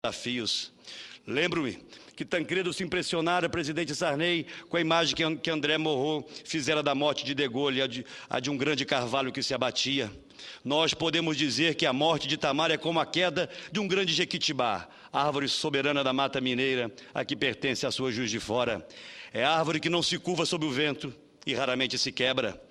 desafios. Lembro-me que Tancredo se impressionara, presidente Sarney, com a imagem que André Morot fizera da morte de De Gaulle, a de um grande carvalho que se abatia. Nós podemos dizer que a morte de Itamar é como a queda de um grande jequitibá, árvore soberana da mata mineira, a que pertence a sua Juiz de Fora. É árvore que não se curva sob o vento e raramente se quebra.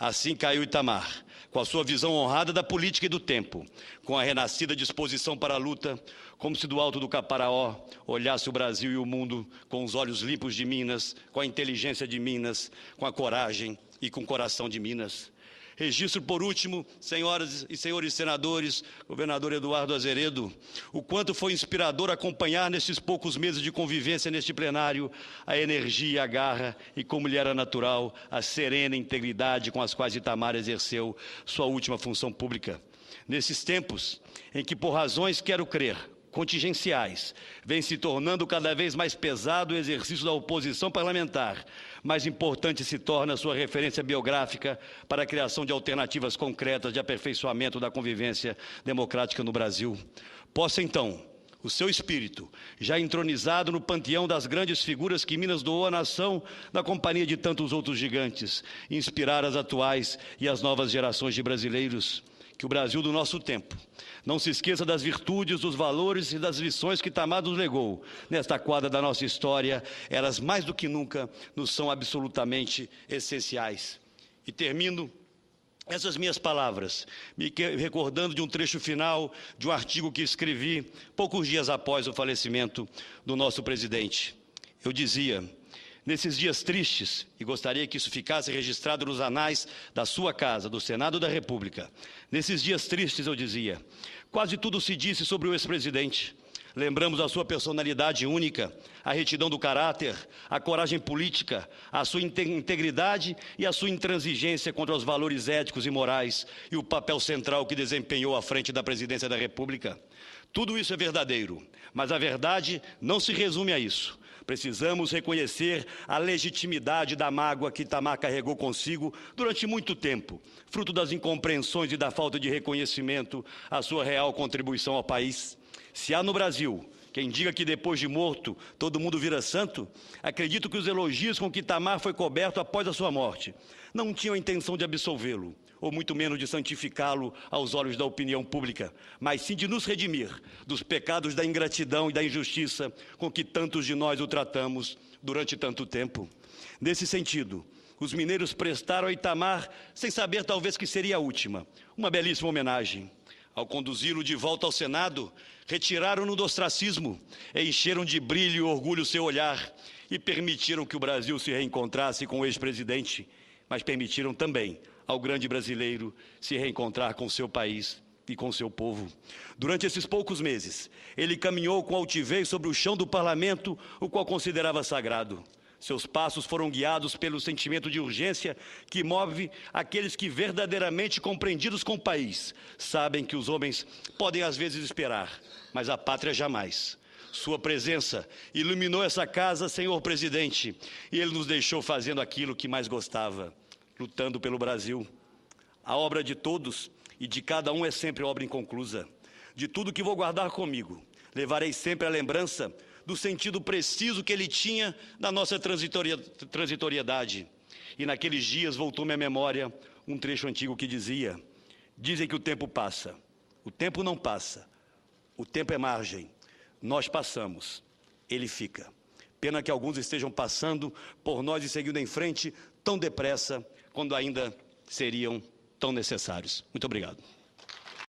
Assim caiu Itamar, com a sua visão honrada da política e do tempo, com a renascida disposição para a luta, como se do alto do Caparaó olhasse o Brasil e o mundo com os olhos limpos de Minas, com a inteligência de Minas, com a coragem e com o coração de Minas. Registro, por último, senhoras e senhores senadores, governador Eduardo Azeredo, o quanto foi inspirador acompanhar nestes poucos meses de convivência neste plenário a energia, a garra e, como lhe era natural, a serena integridade com as quais Itamar exerceu sua última função pública. Nesses tempos em que, por razões, quero crer, contingenciais, vem se tornando cada vez mais pesado o exercício da oposição parlamentar, mais importante se torna a sua referência biográfica para a criação de alternativas concretas de aperfeiçoamento da convivência democrática no Brasil. Possa, então, o seu espírito, já entronizado no panteão das grandes figuras que Minas doou à nação, na companhia de tantos outros gigantes, inspirar as atuais e as novas gerações de brasileiros. Que o Brasil do nosso tempo não se esqueça das virtudes, dos valores e das lições que Itamar nos legou. Nesta quadra da nossa história, elas mais do que nunca nos são absolutamente essenciais. E termino essas minhas palavras, me recordando de um trecho final de um artigo que escrevi poucos dias após o falecimento do nosso presidente. Eu dizia: nesses dias tristes, e gostaria que isso ficasse registrado nos anais da sua casa, do Senado da República, nesses dias tristes, eu dizia, quase tudo se disse sobre o ex-presidente. Lembramos a sua personalidade única, a retidão do caráter, a coragem política, a sua integridade e a sua intransigência contra os valores éticos e morais e o papel central que desempenhou à frente da presidência da República. Tudo isso é verdadeiro, mas a verdade não se resume a isso. Precisamos reconhecer a legitimidade da mágoa que Itamar carregou consigo durante muito tempo, fruto das incompreensões e da falta de reconhecimento à sua real contribuição ao país. Se há no Brasil quem diga que depois de morto todo mundo vira santo, acredito que os elogios com que Itamar foi coberto após a sua morte não tinham a intenção de absolvê-lo, ou muito menos de santificá-lo aos olhos da opinião pública, mas sim de nos redimir dos pecados da ingratidão e da injustiça com que tantos de nós o tratamos durante tanto tempo. Nesse sentido, os mineiros prestaram a Itamar, sem saber talvez que seria a última, uma belíssima homenagem. Ao conduzi-lo de volta ao Senado, retiraram-no do ostracismo, encheram de brilho e orgulho seu olhar e permitiram que o Brasil se reencontrasse com o ex-presidente, mas permitiram também ao grande brasileiro se reencontrar com seu país e com seu povo. Durante esses poucos meses, ele caminhou com altivez sobre o chão do parlamento, o qual considerava sagrado. Seus passos foram guiados pelo sentimento de urgência que move aqueles que, verdadeiramente compreendidos com o país, sabem que os homens podem às vezes esperar, mas a pátria jamais. Sua presença iluminou essa casa, senhor presidente, e ele nos deixou fazendo aquilo que mais gostava, lutando pelo Brasil. A obra de todos e de cada um é sempre obra inconclusa. De tudo que vou guardar comigo, levarei sempre a lembrança do sentido preciso que ele tinha da nossa transitoriedade. E naqueles dias voltou-me à memória um trecho antigo que dizia: dizem que o tempo passa, o tempo não passa, o tempo é margem, nós passamos, ele fica. Pena que alguns estejam passando por nós e seguindo em frente tão depressa, quando ainda seriam tão necessários. Muito obrigado.